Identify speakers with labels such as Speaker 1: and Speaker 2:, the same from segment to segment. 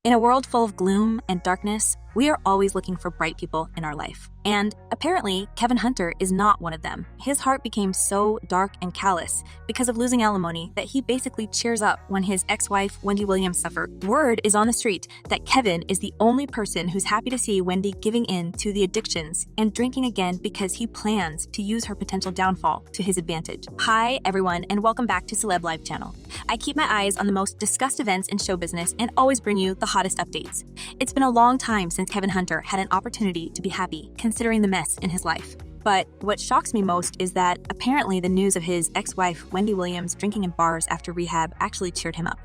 Speaker 1: In a world full of gloom and darkness, we are always looking for bright people in our life. And apparently, Kevin Hunter is not one of them. His heart became so dark and callous because of losing alimony that he basically cheers up when his ex-wife, Wendy Williams, suffered. Word is on the street that Kevin is the only person who's happy to see Wendy giving in to the addictions and drinking again because he plans to use her potential downfall to his advantage. Hi, everyone, and welcome back to Celeb Live Channel. I keep my eyes on the most discussed events in show business and always bring you the hottest updates. It's been a long time since Kevin Hunter had an opportunity to be happy, considering the mess in his life. But what shocks me most is that apparently the news of his ex-wife, Wendy Williams, drinking in bars after rehab actually cheered him up.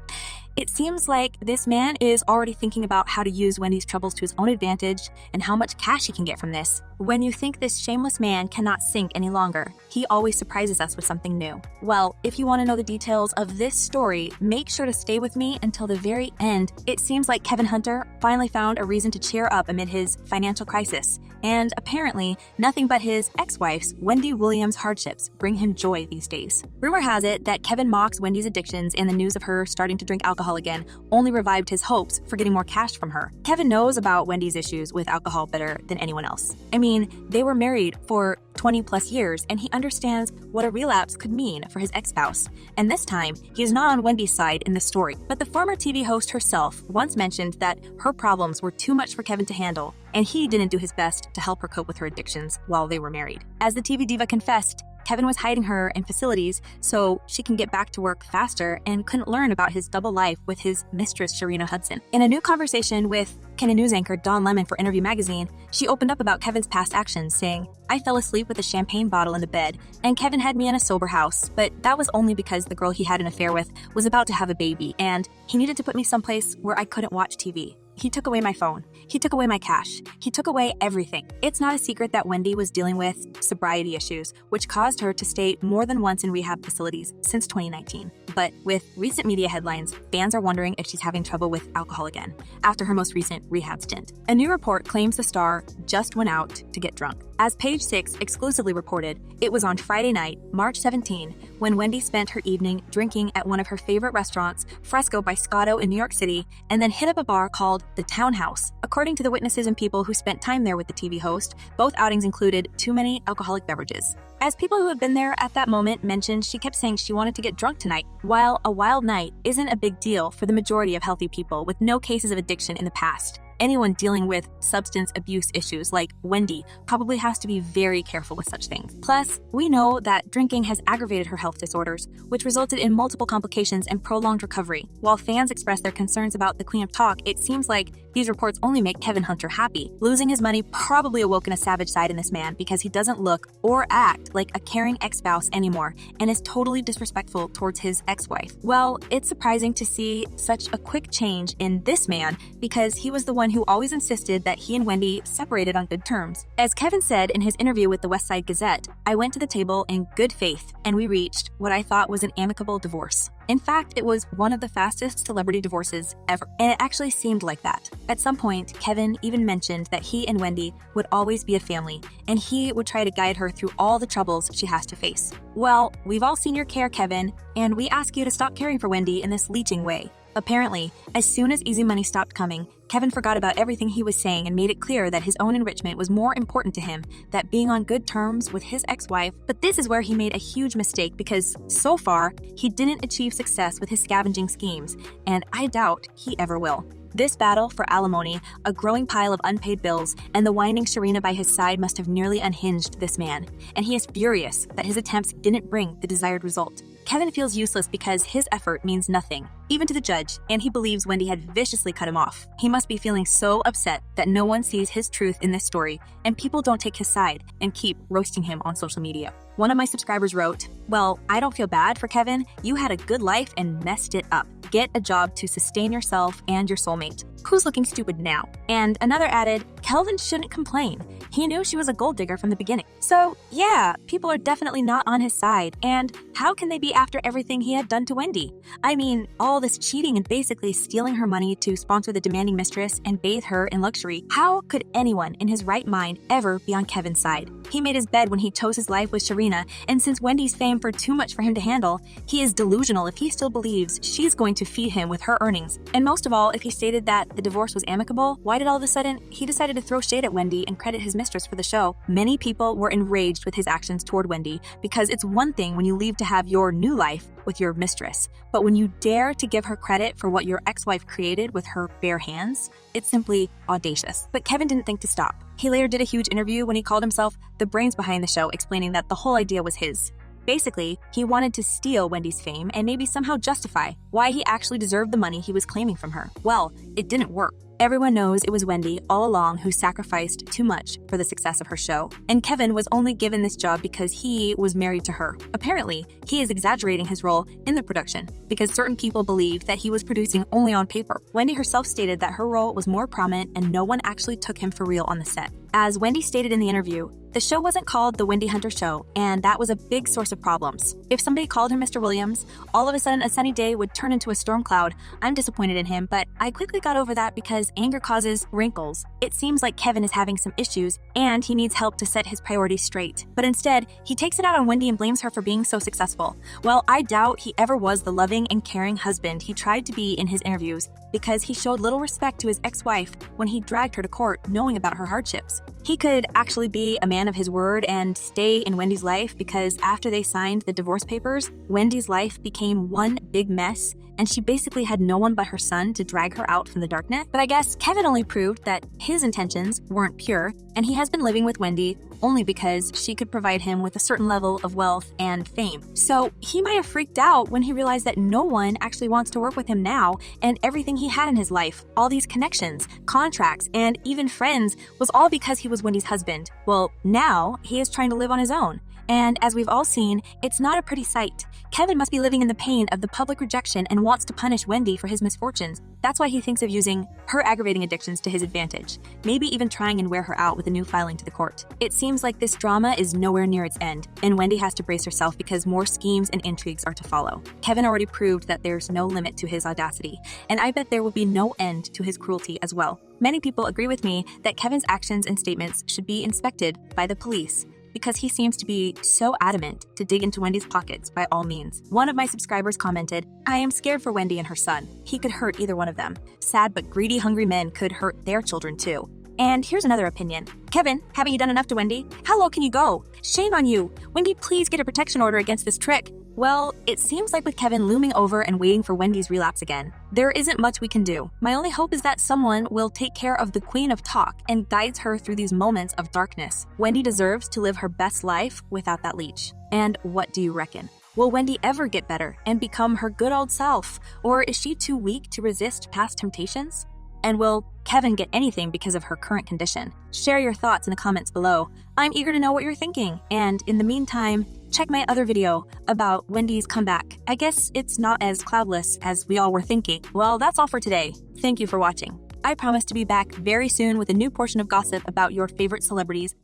Speaker 1: It seems like this man is already thinking about how to use Wendy's troubles to his own advantage and how much cash he can get from this. When you think this shameless man cannot sink any longer, he always surprises us with something new. Well, if you want to know the details of this story, make sure to stay with me until the very end. It seems like Kevin Hunter finally found a reason to cheer up amid his financial crisis. And apparently, nothing but his ex-wife's, Wendy Williams' hardships bring him joy these days. Rumor has it that Kevin mocks Wendy's addictions, and the news of her starting to drink alcohol again only revived his hopes for getting more cash from her. Kevin knows about Wendy's issues with alcohol better than anyone else. I mean, they were married for 20 plus years, and he understands what a relapse could mean for his ex-spouse. And this time, he is not on Wendy's side in the story. But the former TV host herself once mentioned that her problems were too much for Kevin to handle, and he didn't do his best to help her cope with her addictions while they were married. As the TV diva confessed, Kevin was hiding her in facilities so she can get back to work faster and couldn't learn about his double life with his mistress, Sharina Hudson. In a new conversation with Kenny News anchor Don Lemon for Interview Magazine, she opened up about Kevin's past actions, saying, "I fell asleep with a champagne bottle in the bed, and Kevin had me in a sober house, but that was only because the girl he had an affair with was about to have a baby, and he needed to put me someplace where I couldn't watch TV. He took away my phone. He took away my cash. He took away everything." It's not a secret that Wendy was dealing with sobriety issues, which caused her to stay more than once in rehab facilities since 2019. But with recent media headlines, fans are wondering if she's having trouble with alcohol again after her most recent rehab stint. A new report claims the star just went out to get drunk. As Page 6 exclusively reported, it was on Friday night, March 17, when Wendy spent her evening drinking at one of her favorite restaurants, Fresco by Scotto in New York City, and then hit up a bar called the Townhouse. According to the witnesses and people who spent time there with the TV host, both outings included too many alcoholic beverages. As people who had been there at that moment mentioned, she kept saying she wanted to get drunk tonight. While a wild night isn't a big deal for the majority of healthy people with no cases of addiction in the past, anyone dealing with substance abuse issues like Wendy probably has to be very careful with such things. Plus, we know that drinking has aggravated her health disorders, which resulted in multiple complications and prolonged recovery. While fans express their concerns about the Queen of Talk, it seems like these reports only make Kevin Hunter happy. Losing his money probably awoken a savage side in this man because he doesn't look or act like a caring ex-spouse anymore and is totally disrespectful towards his ex-wife. Well, it's surprising to see such a quick change in this man because he was the one who always insisted that he and Wendy separated on good terms. As Kevin said in his interview with the West Side Gazette, "I went to the table in good faith, and we reached what I thought was an amicable divorce." In fact, it was one of the fastest celebrity divorces ever, and it actually seemed like that. At some point, Kevin even mentioned that he and Wendy would always be a family, and he would try to guide her through all the troubles she has to face. Well, we've all seen your care, Kevin, and we ask you to stop caring for Wendy in this leeching way. Apparently, as soon as easy money stopped coming, Kevin forgot about everything he was saying and made it clear that his own enrichment was more important to him than being on good terms with his ex-wife. But this is where he made a huge mistake because, so far, he didn't achieve success with his scavenging schemes, and I doubt he ever will. This battle for alimony, a growing pile of unpaid bills, and the whining Sharina by his side must have nearly unhinged this man, and he is furious that his attempts didn't bring the desired result. Kevin feels useless because his effort means nothing, even to the judge, and he believes Wendy had viciously cut him off. He must be feeling so upset that no one sees his truth in this story, and people don't take his side and keep roasting him on social media. One of my subscribers wrote, "Well, I don't feel bad for Kevin. You had a good life and messed it up. Get a job to sustain yourself and your soulmate. Who's looking stupid now?" And another added, "Kelvin shouldn't complain. He knew she was a gold digger from the beginning." So yeah, people are definitely not on his side. And how can they be after everything he had done to Wendy? I mean, all this cheating and basically stealing her money to sponsor the demanding mistress and bathe her in luxury. How could anyone in his right mind ever be on Kevin's side? He made his bed when he chose his life with Sharina sharina, and since Wendy's fame for too much for him to handle, he is delusional if he still believes she's going to feed him with her earnings. And most of all, if he stated that the divorce was amicable, why did all of a sudden he decided to throw shade at Wendy and credit his mistress for the show? Many people were enraged with his actions toward Wendy, because it's one thing when you leave to have your new life with your mistress, but when you dare to give her credit for what your ex-wife created with her bare hands, it's simply audacious. But Kevin didn't think to stop. He later did a huge interview when he called himself the brains behind the show, explaining that the whole idea was his. Basically, he wanted to steal Wendy's fame and maybe somehow justify why he actually deserved the money he was claiming from her. Well, it didn't work. Everyone knows it was Wendy all along who sacrificed too much for the success of her show, and Kevin was only given this job because he was married to her. Apparently, he is exaggerating his role in the production because certain people believe that he was producing only on paper. Wendy herself stated that her role was more prominent and no one actually took him for real on the set. As Wendy stated in the interview, the show wasn't called The Wendy Hunter Show, and that was a big source of problems. If somebody called him Mr. Williams, all of a sudden a sunny day would turn into a storm cloud. I'm disappointed in him, but I quickly got over that because anger causes wrinkles. It seems like Kevin is having some issues, and he needs help to set his priorities straight. But instead, he takes it out on Wendy and blames her for being so successful. Well, I doubt he ever was the loving and caring husband he tried to be in his interviews, because he showed little respect to his ex-wife when he dragged her to court knowing about her hardships. He could actually be a man of his word and stay in Wendy's life, because after they signed the divorce papers, Wendy's life became one big mess, and she basically had no one but her son to drag her out from the darkness. But I guess Kevin only proved that his intentions weren't pure, and he has been living with Wendy only because she could provide him with a certain level of wealth and fame. So he might have freaked out when he realized that no one actually wants to work with him now, and everything he had in his life, all these connections, contracts, and even friends, was all because he was Wendy's husband. Well, now he is trying to live on his own. And as we've all seen, it's not a pretty sight. Kevin must be living in the pain of the public rejection and wants to punish Wendy for his misfortunes. That's why he thinks of using her aggravating addictions to his advantage, maybe even trying and wear her out with a new filing to the court. It seems like this drama is nowhere near its end, and Wendy has to brace herself because more schemes and intrigues are to follow. Kevin already proved that there's no limit to his audacity, and I bet there will be no end to his cruelty as well. Many people agree with me that Kevin's actions and statements should be inspected by the police, because he seems to be so adamant to dig into Wendy's pockets by all means. One of my subscribers commented, "I am scared for Wendy and her son. He could hurt either one of them. Sad but greedy, hungry men could hurt their children too." And here's another opinion. "Kevin, haven't you done enough to Wendy? How low can you go? Shame on you. Wendy, please get a protection order against this trick." Well, it seems like with Kevin looming over and waiting for Wendy's relapse again, there isn't much we can do. My only hope is that someone will take care of the Queen of Talk and guides her through these moments of darkness. Wendy deserves to live her best life without that leech. And what do you reckon? Will Wendy ever get better and become her good old self? Or is she too weak to resist past temptations? And will Kevin get anything because of her current condition? Share your thoughts in the comments below. I'm eager to know what you're thinking. And in the meantime, check my other video about Wendy's comeback. I guess it's not as cloudless as we all were thinking. Well, that's all for today. Thank you for watching. I promise to be back very soon with a new portion of gossip about your favorite celebrities